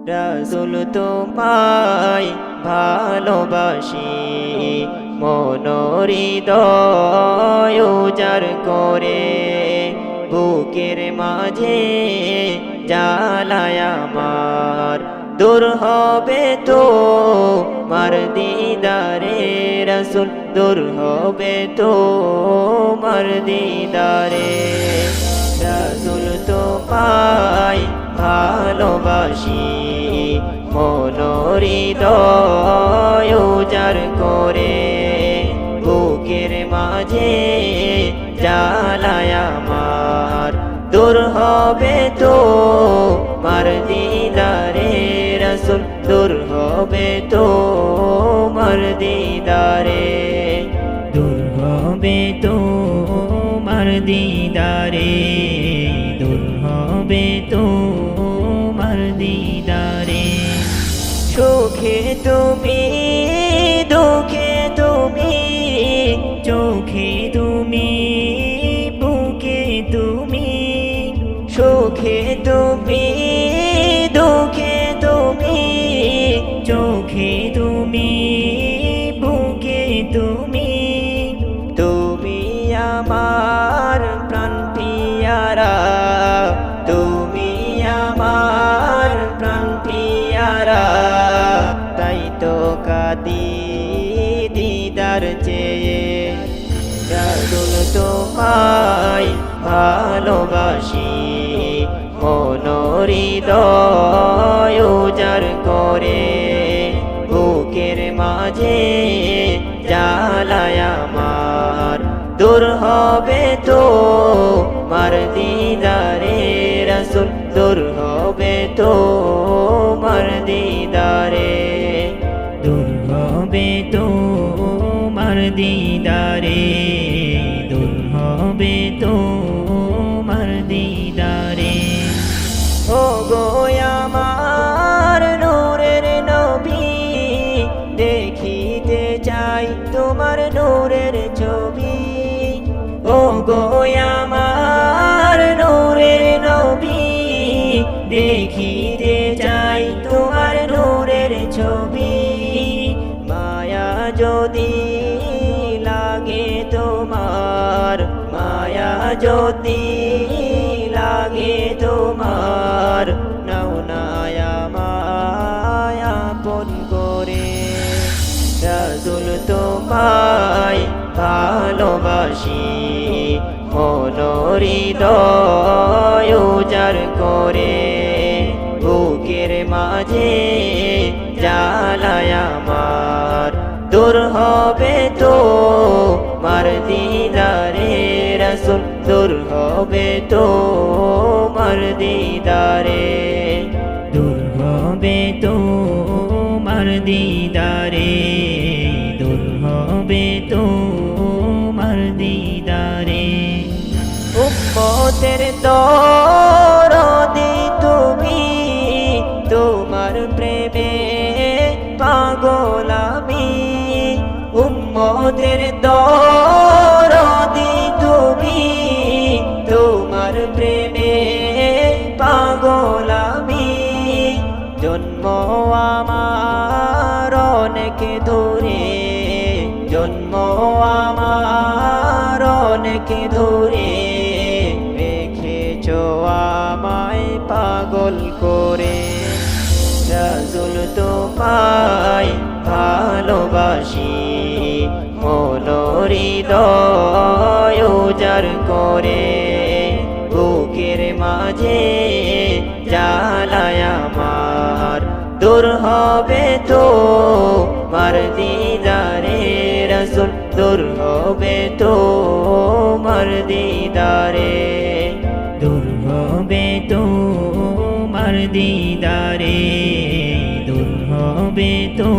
রাসূল তোমায় ভালোবাসি মন হৃদয় উজাড় করে বুকের মাঝে জ্বালায় আমার দূর হবে তো মার দিদারে রাসূল দূর হবে তো মার দিদারে রাসূল তোমায় ভালোবাসি মন হৃদয় উজাড় করে বুকের মাঝে জ্বালায় আমার দূর হবে তো মার দিদারে রাসূল দূর হবে তো মার দিদারে দূর হবে তো মার দিদারে দূর হবে তো মার দিদারে সুখে তুমি দুঃখে তুমি চোখে তুমি বুকে তুমি সুখে তুমি দুঃখে তুমি চোখে তুমি বুকে তুমি তুমি আমার প্রাণ পিয়ারা তুমি আমার প্রাণ পিয়ারা তাই তো কাঁদি দিদার চেয়ে রাসূল তোমায় ভালোবাসি মন হৃদয় উজাড় করে বুকের মাঝে জ্বালায় আমার দূর হবে তো মার দিদারে রাসূল দূর হবে তো মার দিদারে দূর হবে তো মার দিদারে দূর হবে তো মার দিদারে ও গো আমার নূরের নবী দেখিতে চাই তোমার নূরের ছবি ও গো আমার নূরের নবী দেখিতে চাই তোমার নূরের ছবি মায়া যদি লাগে তোমার মায়া যদি লাগে তোমার নাও নায়া মায়া পন করে রাসূল তোমায় ভালোবাসি মন হৃদয় উজাড় করে বুকের মাঝে জ্বালায় আমার দূর হবে তো মার দিদারে রাসূল দূর হবে তো মার দিদারে দূর হবে তো মার দিদারে দূর হবে তো মার দিদারে উম্মতের দরদি তুমি তোমার প্রেমে পাগল আমি উম্মতের দরদি তুমি তোমার প্রেমে পাগল আমি জন্ম আমার অনেক দূরে জন্ম আমার অনেক দূরে রেখেছো আমায় পাগল করে রাসূল তোমায় ভালোবাসি মন হৃদয় উজাড় করে বুকের মাঝে জ্বালায় আমার দূর হবে তো মার দিদারে রাসূল দূর হবে তো মার দিদারে দূর হবে তো মার দিদারে দূর হবে তো